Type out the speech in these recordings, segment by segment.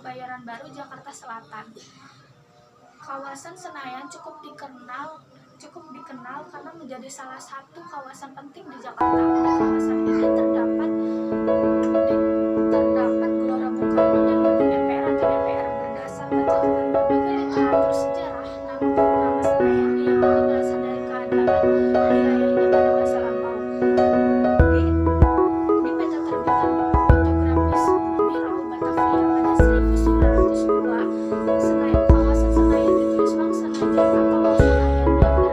Kebayoran Baru, Jakarta Selatan. Kawasan Senayan cukup dikenal karena menjadi salah satu kawasan penting di Jakarta. Di kawasan ini terdapat Gelora Bung Karno dan gedung MPR atau DPR. Berdasarkan catatan berbagai literatur sejarah, nama Senayan diambil berasal dari keadaan wilayahnya pada masa lampau. Di peta terbitan fotografis Birau Batavia pada 1902, kawasan Senayan ditulis Wang Senajan atau Wang Senayan, yang berarti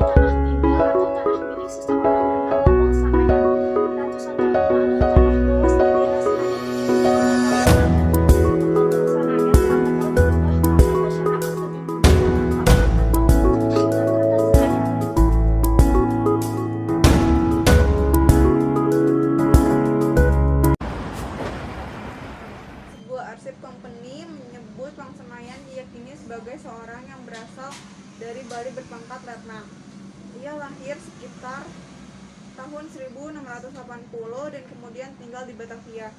tanah tinggal atau tanah milik seseorang bernama Wang Senayan. Ratusan tahun lalu tanah luas di daerah Senayan ini Senayan tak mau berubah karena masyarakat lebih membutuhkan kata Senayan. Sebuah arsip company menyebut Wang Senayan diyakini sebagai seorang yang berasal dari Bali berpangkat letnan. Ia lahir sekitar tahun 1680 dan kemudian tinggal di Batavia.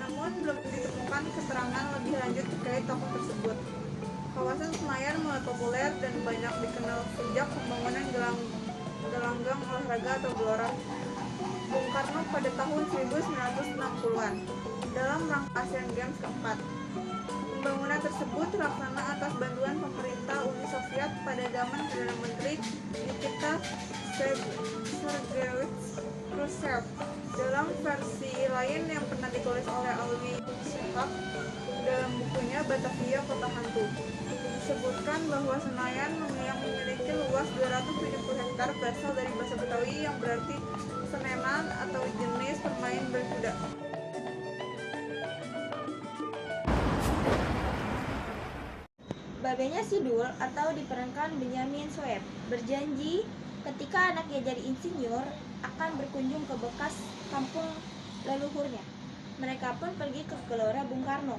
Namun belum ditemukan keterangan lebih lanjut terkait tokoh tersebut. Kawasan Senayan mulai populer dan banyak dikenal sejak pembangunan gelanggang olahraga atau Gelora Bung Karno pada tahun 1960-an dalam rangka Asian Games keempat. Pembangunan tersebut terlaksana atas bantuan pemerintah Uni Soviet pada zaman Perdana Menteri Nikita Sergeyevich Khrushchev. Dalam versi lain yang pernah ditulis oleh Alwi Shihab dalam bukunya Batavia Kota Hantu, disebutkan bahwa Senayan yang memiliki luas 270 hektar berasal dari bahasa Betawi yang berarti senenan atau jenis permain berkuda. Babenya Sidul atau diperankan Benyamin Sueb berjanji ketika anaknya jadi insinyur akan berkunjung ke bekas kampung leluhurnya. Mereka pun pergi ke Gelora Bung Karno.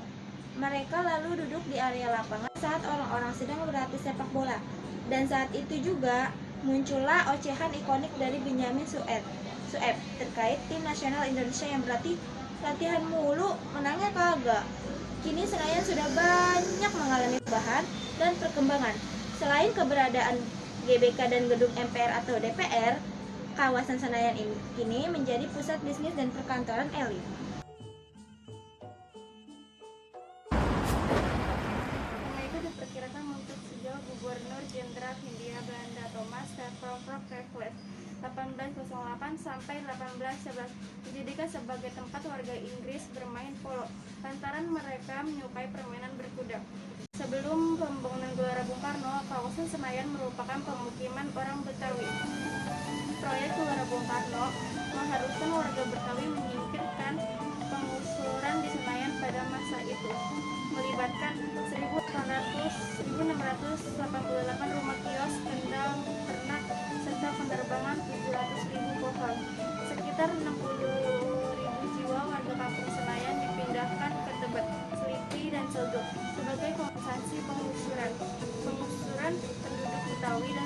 Mereka lalu duduk di area lapangan saat orang-orang sedang berlatih sepak bola. Dan saat itu juga muncullah ocehan ikonik dari Benyamin Sueb terkait tim nasional Indonesia yang berarti latihan mulu, menangnya kagak. Kini Senayan sudah banyak mengalami perubahan dan perkembangan. Selain keberadaan GBK dan gedung MPR atau DPR, kawasan Senayan ini kini menjadi pusat bisnis dan perkantoran elit. Karena itu diperkirakan untuk sejauh Gubernur Jenderal Hindia Belanda Thomas Raffles 1808 sampai 1811 dijadikan sebagai tempat warga Inggris bermain polo lantaran mereka menyukai permainan berkuda. Sebelum pembangunan Gelora Bung Karno, kawasan Senayan merupakan pemukiman orang Betawi. Proyek Gelora Bung Karno mengharuskan warga Betawi menyingkirkan penggusuran di Senayan pada masa itu, melibatkan 1688 rumah kios, kendang, ternak, serta penerbangan 700.000 pohon. Sekitar 60.000 jiwa warga kampung Senayan dipindahkan ke Tebet, Selipi, dan Sogo sebagai kompensasi penggusuran penduduk Betawi dan